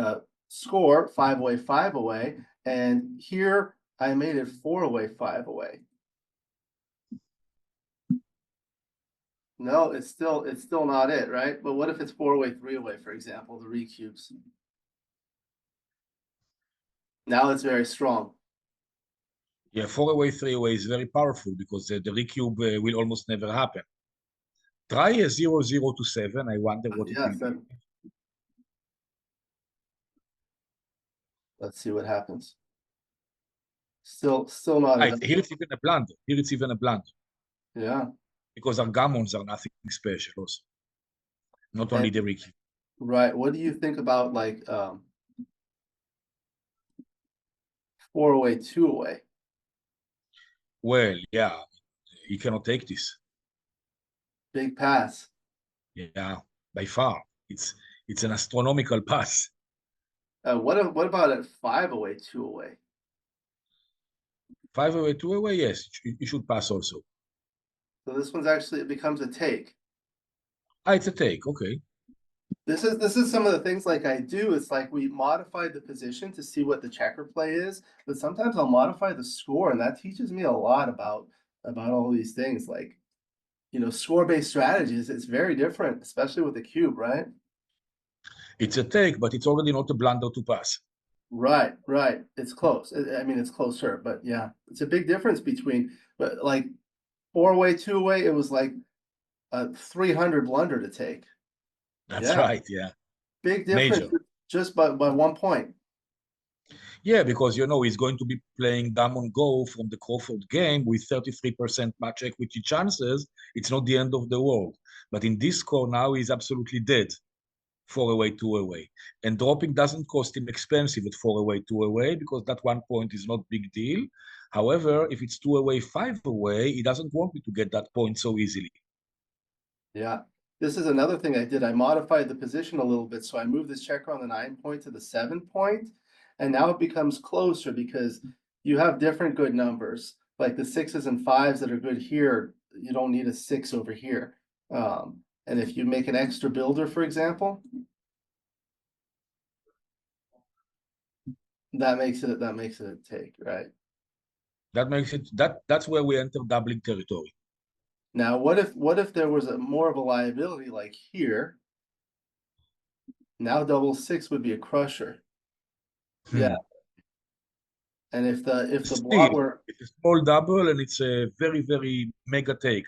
score 5 away, 5 away, and here I made it 4 away, 5 away. No, it's still not it, right? But what if it's 4 away, 3 away, for example, the recubes? Now it's very strong. Yeah, 4 away, 3 away is very powerful because the recube will almost never happen. Try a 0-0 to 7. I wonder what it will be. Let's see what happens. Still not right. Here it's even a blunder. Here it's even a blunder. Yeah. Because our gammons are nothing special also. Not only the recube. Right. What do you think about like 4 away, 2 away? Well, yeah, you cannot take this. Big pass. Yeah, by far. It's an astronomical pass. What about at 5 away, 2 away? 5 away, 2 away, yes, you should pass also. So this one's actually, it becomes a take. Ah, it's a take, okay. This is some of the things like I do. It's like we modified the position to see what the checker play is, but sometimes I'll modify the score, and that teaches me a lot about all these things. Like, score-based strategies, it's very different, especially with the cube, right? It's a take, but it's already not a blunder to pass. Right, right. It's close. I mean, it's closer, but yeah, it's a big difference between, but like 4 away, 2 away, it was like a 300 blunder to take. That's right, yeah. Big difference. Major. Just by 1 point. Yeah, because he's going to be playing Gammon Go from the Crawford game with 33% match equity chances. It's not the end of the world. But in this score now, he's absolutely dead. 4 away, 2 away. And dropping doesn't cost him expensive at 4 away, 2 away, because that 1 point is not big deal. However, if it's 2 away, 5 away, he doesn't want me to get that point so easily. Yeah. This is another thing I did. I modified the position a little bit. So I moved this checker on the 9 point to the 7 point. And now it becomes closer because you have different good numbers. Like the 6s and 5s that are good here, you don't need a 6 over here. And if you make an extra builder, for example, that makes it a take, right? That makes it that's where we enter doubling territory. Now, what if there was more of a liability like here? Now double 6 would be a crusher. Yeah. And if the blot were, it's a small double and it's a very, very mega take,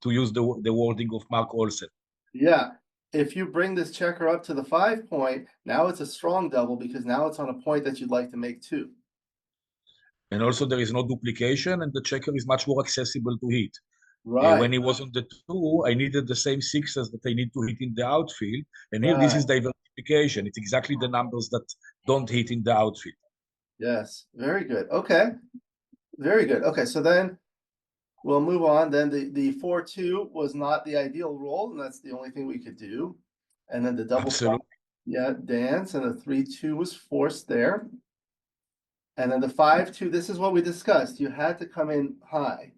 to use the wording of Mark Olsen. yeah, if you bring this checker up to the 5 point, now it's a strong double because now it's on a point that you'd like to make too. And also there is no duplication and the checker is much more accessible to hit. Right. When he was on the 2, I needed the same 6s that I need to hit in the outfield. And here, Right. this is diversification. It's exactly the numbers that don't hit in the outfield. Yes, very good. Okay. Very good. Okay, so then we'll move on. Then the 4-2 was not the ideal roll, and that's the only thing we could do. And then the double five, Absolutely. yeah, dance, and the 3-2 was forced there. And then the 5-2, this is what we discussed. You had to come in high.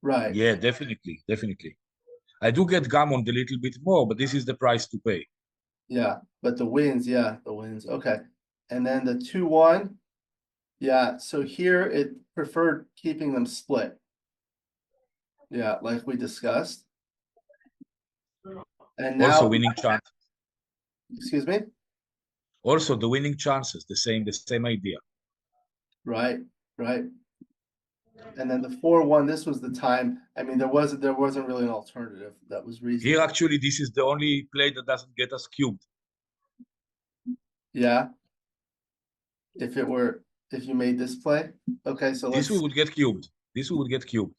Right. Yeah, definitely, definitely. I do get gammoned a little bit more, but this is the price to pay. Yeah. But the wins, yeah, the wins. Okay. And then the 2-1. Yeah. So here it preferred keeping them split. Yeah, like we discussed. And Also now, winning chance. excuse me. Also the winning chances, the same idea. Right, right. And then the 4-1, this was the time. I mean, there wasn't really an alternative that was Here, reasonable. actually, this is the only play that doesn't get us cubed. Yeah. If you made this play. Okay, so This we let's would get cubed. This we would get cubed.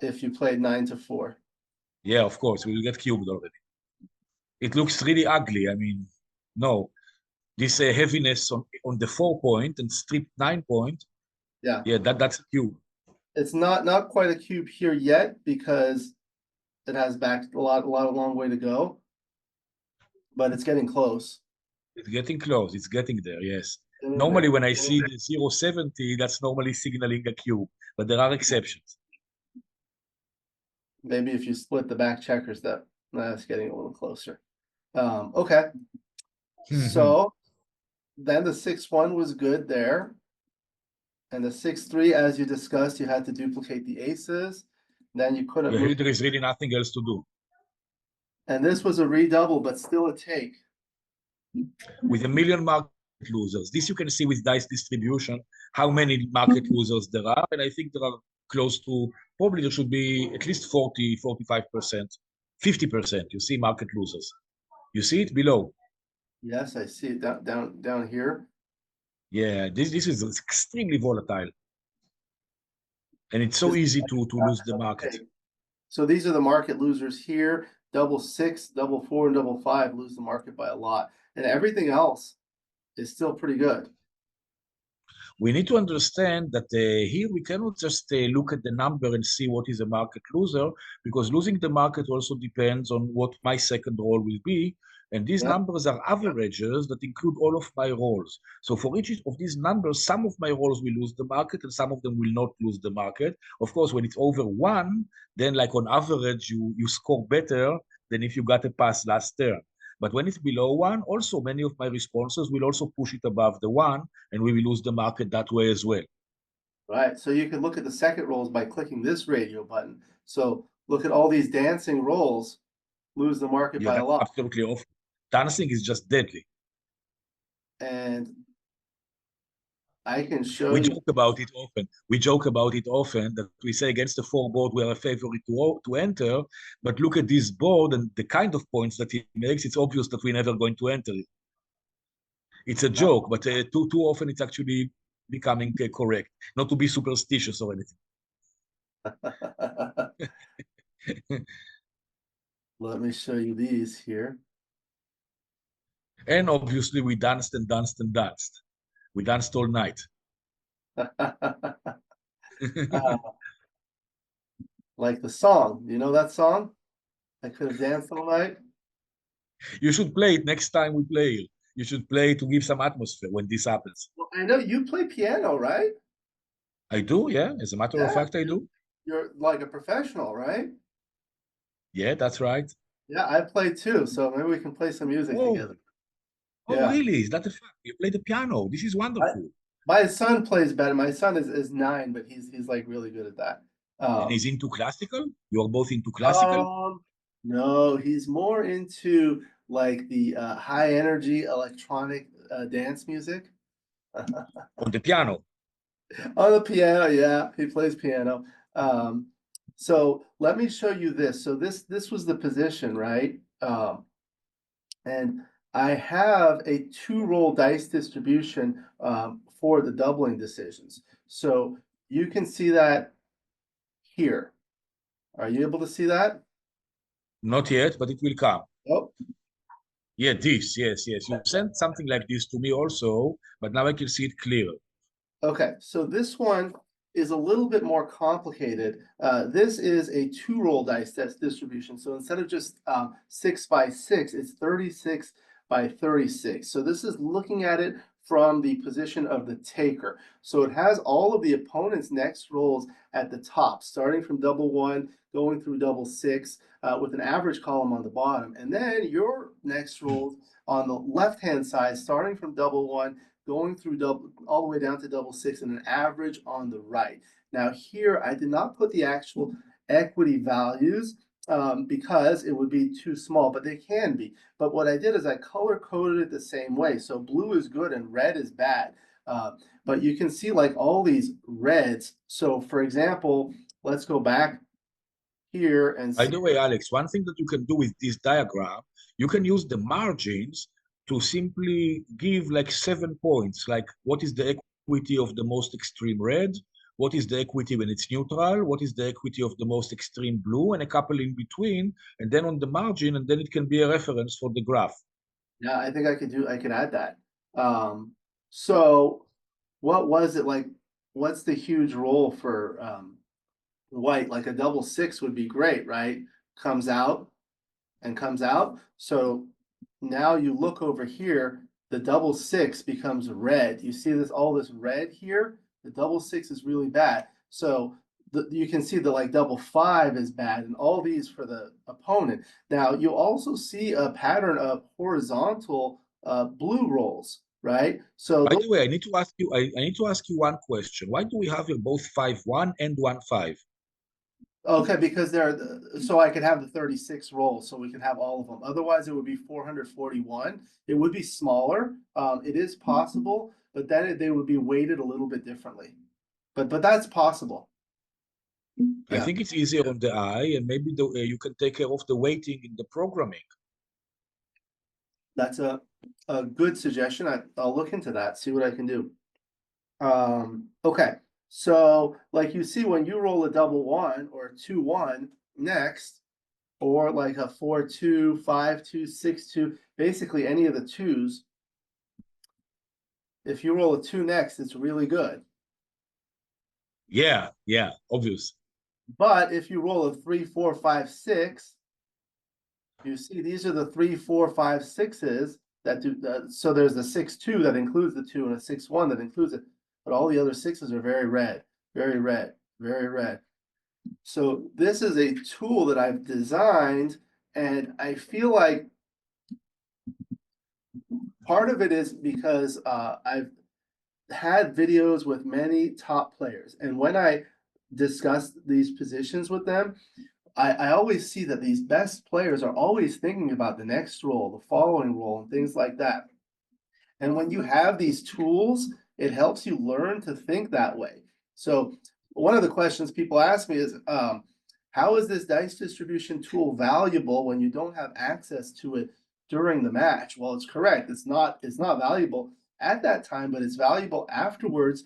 if you played 9-4. Yeah, of course, we will get cubed already. It looks really ugly. I mean, no, this heaviness on the 4 point and strip 9 point. Yeah. Yeah, that's a cube. It's not quite a cube here yet because it has back a long way to go, but it's getting close. It's getting close. It's getting there. Yes. Getting Normally, there. when I see the 0.70, that's normally signaling a cube, but there are exceptions. Maybe if you split the back checkers, that's getting a little closer. Okay. So then the 6-1 was good there. And the 6-3, as you discussed, you had to duplicate the aces. Then you couldn't move. There is really nothing else to do. And this was a redouble, but still a take. With a million market losers. This you can see with dice distribution, how many market losers there are. And I think there are close to, probably there should be at least 40, 45%, 50%. You see market losers. You see it below. Yes, I see it down here. Yeah, this is extremely volatile. And it's so This easy to lose the market. okay. So these are the market losers here. Double 6, double 4, and double 5 lose the market by a lot. And everything else is still pretty good. We need to understand that here we cannot just look at the number and see what is a market loser, because losing the market also depends on what my second roll will be. And these Yeah, numbers are averages that include all of my rolls. So for each of these numbers, some of my rolls will lose the market and some of them will not lose the market. Of course, when it's over 1, then like on average, you score better than if you got a pass last turn. But when it's below 1, also many of my responses will also push it above the 1, and we will lose the market that way as well. right. So you can look at the second rolls by clicking this radio button. So look at all these dancing rolls lose the market Yeah, by a that's lot. absolutely awful. Dancing is just deadly. And I can show We you. joke about it often. We joke about it often that we say against the 4 board we are a favorite to enter, but look at this board and the kind of points that he makes. It's obvious that we're never going to enter it. It's a joke, but too often it's actually becoming correct. Not to be superstitious or anything. Let me show you these here. And obviously we danced and danced and danced. We danced all night. Like the song. You know that song? I could have danced all night. You should play it next time we play it. You should play to give some atmosphere when this happens. Well, I know you play piano, right? I do, yeah. As a matter of Yeah, fact, I do. you're like a professional, right? Yeah, that's right. Yeah, I play too, so maybe we can play some music Oh, together. oh, Yeah. really? Is that a fact? You play the piano. This is I, wonderful. my son plays better. My son is 9, but he's like really good at that. And Um, he's into classical? You are both into classical? um, no, he's more into like the high energy electronic dance music. On the piano. On the piano, yeah, he plays piano. Um, so let me show you this. So this was the position, right? And I have a 2-roll dice distribution for the doubling decisions. So you can see that here. Are you able to see that? Not yet, but it will come. Oh, Yeah, this, yes, yes. You sent something like this to me also, but now I can see it clear. Okay, so this one is a little bit more complicated. This is a two-roll dice test distribution. So instead of just 6 by 6, it's 36 by 36. So this is looking at it from the position of the taker. So it has all of the opponent's next rolls at the top, starting from double one, going through double six, with an average column on the bottom. And then your next rolls on the left-hand side, starting from double one, going through double all the way down to double six, and an average on the right. Now here I did not put the actual equity values because it would be too small, but they can be. But what I did is I color coded it the same way. So blue is good and red is bad. But you can see like all these reds. So for example, let's go back here and By see. the way, Alex, one thing that you can do with this diagram, you can use the margins to simply give like 7 points, like what is the equity of the most extreme red, what is the equity when it's neutral, what is the equity of the most extreme blue, and a couple in between, and then on the margin, and then it can be a reference for the graph. Yeah, I think I could add that. Um, so what was it like? What's the huge role for white? Like a double six would be great, right? Comes out and comes out. So now you look over here, the double six becomes red. You see this, all this red here? The double six is really bad. So you can see the like double five is bad and all these for the opponent. Now you also see a pattern of horizontal blue rolls, right? So By those, the way, I need to ask you one question. Why do we have here both 5-1 and 1-5? okay, because they're, so I could have the 36 rolls, so we can have all of them. Otherwise, it would be 441. It would be smaller. It is possible, but then they would be weighted a little bit differently. But that's possible. I Yeah, think it's easier on the eye, and maybe you can take care of the weighting in the programming. that's a good suggestion. I'll look into that, see what I can do. Okay, so like you see, when you roll a double one or a 2-1 next, or like a 4-2, 5-2, 6-2, basically any of the twos, if you roll a two next, it's really good. Yeah, yeah, obvious. But if you roll a 3, 4, 5, 6, you see these are the 3, 4, 5, 6s that do. So there's the 6-2 that includes the two, and a 6-1 that includes it. But all the other sixes are very red, very red, very red. So this is a tool that I've designed, and I feel like part of it is because I've had videos with many top players, and when I discuss these positions with them, I always see that these best players are always thinking about the next role, the following role, and things like that. And when you have these tools, it helps you learn to think that way. So one of the questions people ask me is, how is this dice distribution tool valuable when you don't have access to it during the match? Well, it's correct. It's not valuable at that time, but it's valuable afterwards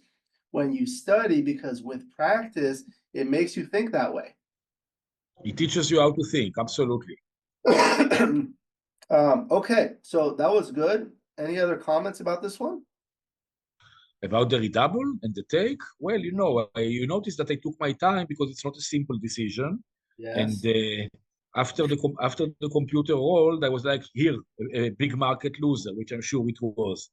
when you study, because with practice, it makes you think that way. It teaches you how to think, absolutely. Okay, so that was good. Any other comments about this one? About the redouble and the take, well, you notice that I took my time because it's not a simple decision. And Yes. after the computer rolled, I was like, here, a big market loser, which I'm sure it was.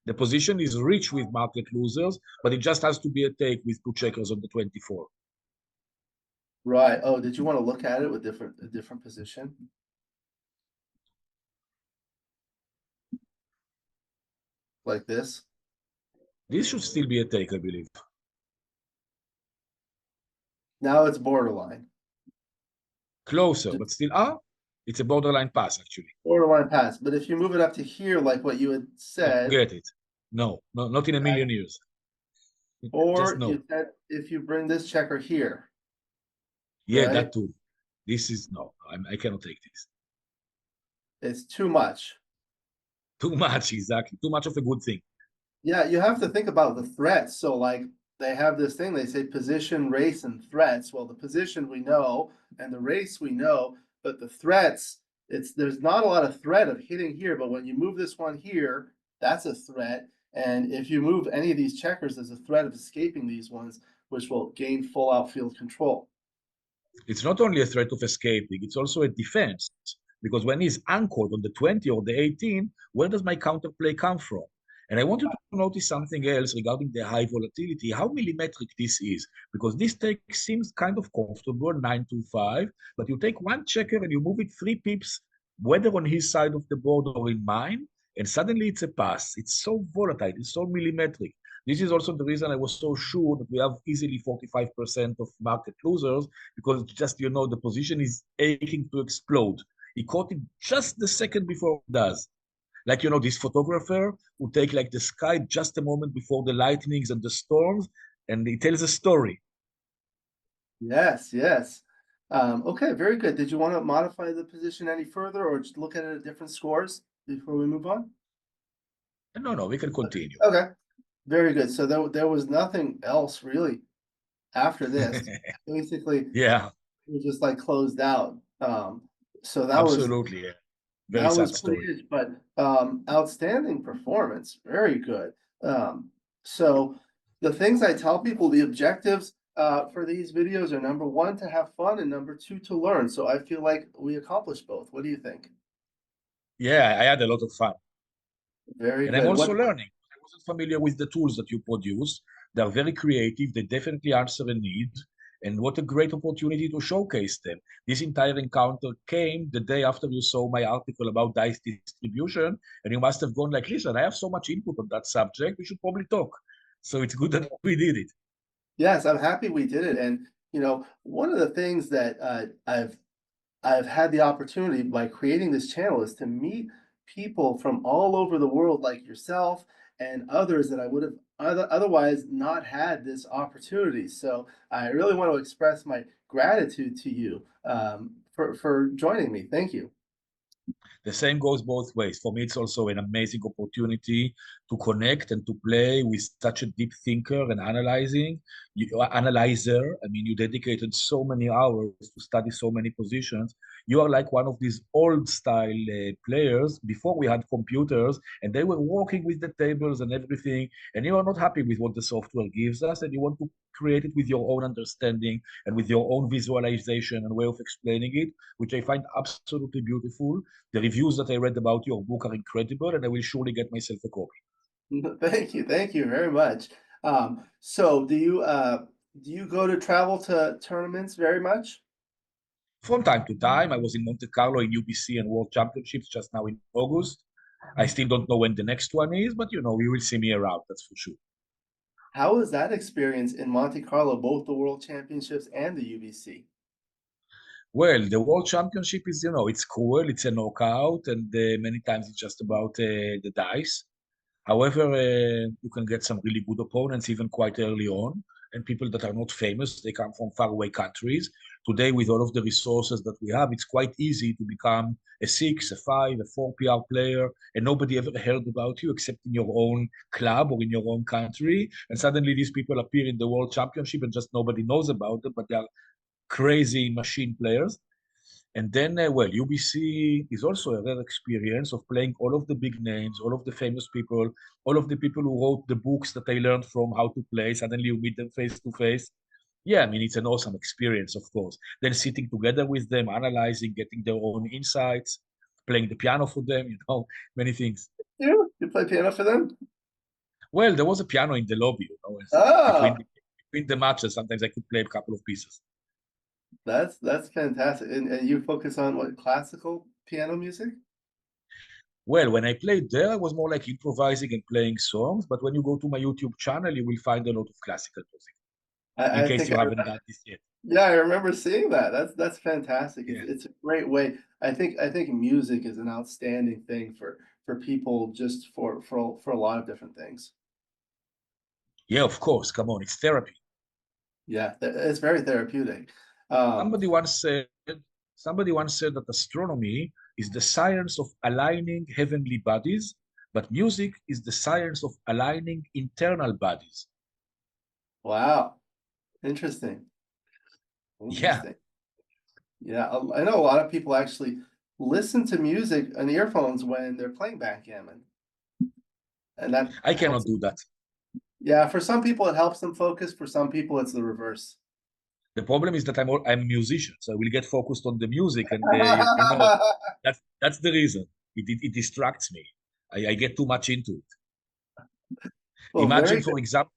The position is rich with market losers, but it just has to be a take with two checkers on the 24. Right. Oh, did you want to look at it with a different position? Like this? This should still be a take, I believe. Now it's borderline. Closer, but still, it's a borderline pass, actually. Borderline pass. But if you move it up to here, like what you had said, Forget it. No, no, not in a million years. Just or no. you said if you bring this checker here, Yeah, right? that too. This is no, I cannot take this. It's too much. Too much, exactly. Too much of a good thing. Yeah, you have to think about the threats. So like they have this thing, they say position, race, and threats. Well, the position we know and the race we know, but the threats, there's not a lot of threat of hitting here, but when you move this one here, that's a threat. And if you move any of these checkers, there's a threat of escaping these ones, which will gain full outfield control. It's not only a threat of escaping, it's also a defense. Because when he's anchored on the 20 or the 18, where does my counterplay come from? And I want you to notice something else regarding the high volatility, how millimetric this is. Because this take seems kind of comfortable, 925, but you take one checker and you move it 3 pips, whether on his side of the board or in mine, and suddenly it's a pass. It's so volatile, it's so millimetric. This is also the reason I was so sure that we have easily 45% of market losers, because just, the position is aching to explode. He caught it just the second before it does. Like, this photographer who take like the sky just a moment before the lightnings and the storms, and he tells a story. Yes, yes. Okay, very good. Did you want to modify the position any further or just look at it at different scores before we move on? No, no, we can continue. Okay, very good. So there was nothing else really after this. Basically, Yeah, we just like closed out. So that was absolutely. Yeah. Very that was sad pretty story. good, but outstanding performance. Very good. So the things I tell people, the objectives for these videos are number one, to have fun, and number two, to learn. So I feel like we accomplished both. What do you think? Yeah, I had a lot of fun. Very And I'm good. also What learning. I wasn't familiar with the tools that you produce. They're very creative. They definitely answer a need. And what a great opportunity to showcase them. This entire encounter came the day after you saw my article about dice distribution. And you must have gone like, listen, I have so much input on that subject. We should probably talk. So it's good that we did it. Yes, I'm happy we did it. And one of the things that I've had the opportunity by creating this channel is to meet people from all over the world like yourself and others that I would have otherwise not had this opportunity. So I really want to express my gratitude to you for joining me. Thank you. The same goes both ways. For me, it's also an amazing opportunity to connect and to play with such a deep thinker and analyzer. I mean, you dedicated so many hours to study so many positions. You are like one of these old style players before we had computers, and they were working with the tables and everything. And you are not happy with what the software gives us, and you want to create it with your own understanding and with your own visualization and way of explaining it, which I find absolutely beautiful. The reviews that I read about your book are incredible, and I will surely get myself a copy. Thank you very much. So do you go to travel to tournaments very much? From time to time, I was in Monte Carlo in UBC and World Championships just now in August. I still don't know when the next one is, but you will see me around, that's for sure. How was that experience in Monte Carlo, both the World Championships and the UBC? Well, the World Championship is, it's cool, it's a knockout, and many times it's just about the dice. However, you can get some really good opponents even quite early on, and people that are not famous, they come from faraway countries. Today, with all of the resources that we have, it's quite easy to become a 6, a 5, a 4 PR player, and nobody ever heard about you except in your own club or in your own country. And suddenly these people appear in the World Championship and just nobody knows about them, but they are crazy machine players. And then, UBC is also a rare experience of playing all of the big names, all of the famous people, all of the people who wrote the books that I learned from how to play. Suddenly you meet them face to face. Yeah, I mean, it's an awesome experience, of course. Then sitting together with them, analyzing, getting their own insights, playing the piano for them, many things. You play piano for them? Well, there was a piano in the lobby, Oh, between the matches. Sometimes I could play a couple of pieces. that's fantastic. And you focus on what, classical piano music? Well, when I played there, I was more like improvising and playing songs. But when you go to my YouTube channel, you will find a lot of classical music, in I case think you haven't done this yet. yeah, I remember seeing that. That's fantastic. Yeah. It's a great way. I think music is an outstanding thing for people just for a lot of different things. Yeah, of course. Come on, it's therapy. Yeah, it's very therapeutic. Um, Somebody once said, somebody once said that astronomy is the science of aligning heavenly bodies, but music is the science of aligning internal bodies. wow, interesting. Yeah. Interesting. Yeah, I know a lot of people actually listen to music on earphones when they're playing backgammon. and that I helps. cannot do that. Yeah, for some people it helps them focus. For some people it's the reverse. The problem is that I'm a musician, so I will get focused on the music, and that's the reason. It distracts me. I get too much into it. Well, Imagine, very good. for example,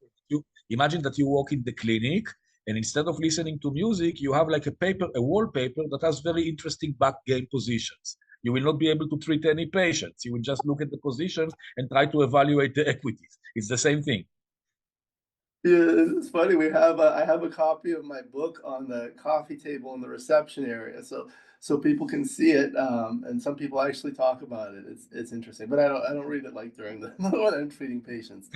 imagine that you walk in the clinic, and instead of listening to music, you have like a wallpaper that has very interesting backgammon positions. You will not be able to treat any patients. You will just look at the positions and try to evaluate the equities. It's the same thing. Yeah, it's funny. I have a copy of my book on the coffee table in the reception area, so people can see it. And some people actually talk about it. It's interesting, but I don't read it like during the when I'm treating patients.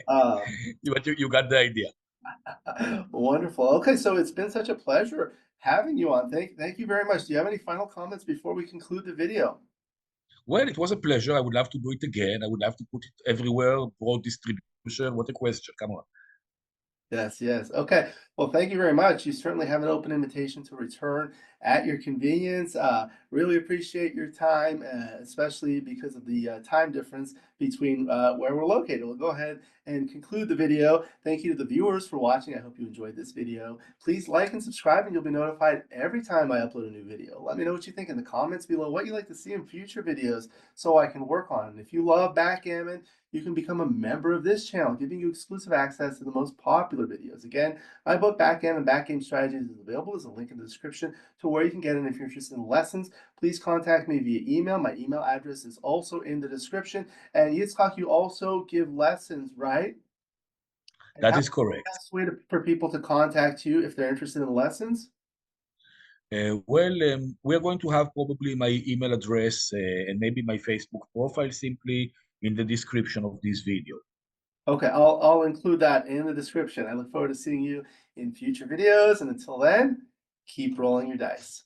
Um, You got the idea. Wonderful. Okay, so it's been such a pleasure having you on. Thank you very much. Do you have any final comments before we conclude the video? Well, it was a pleasure. I would love to do it again. I would love to put it everywhere, broad distribution. What a question. Come on. Yes, yes. Okay. Well, thank you very much. You certainly have an open invitation to return at your convenience. Really appreciate your time, especially because of the time difference between where we're located. We'll go ahead and conclude the video. Thank you to the viewers for watching. I hope you enjoyed this video. Please like and subscribe, and you'll be notified every time I upload a new video. Let me know what you think in the comments below, what you'd like to see in future videos so I can work on it. And if you love backgammon, you can become a member of this channel, giving you exclusive access to the most popular videos. Again, my book, Backgammon Backgame Strategies, is available. There's a link in the description to where you can get it. If you're interested in lessons, please contact me via email. My email address is also in the description. And Yitzhak, you also give lessons, right? And That how's is the correct. best way for people to contact you if they're interested in lessons? We are going to have probably my email address and maybe my Facebook profile simply in the description of this video. Okay, I'll include that in the description. I look forward to seeing you in future videos. And until then, keep rolling your dice.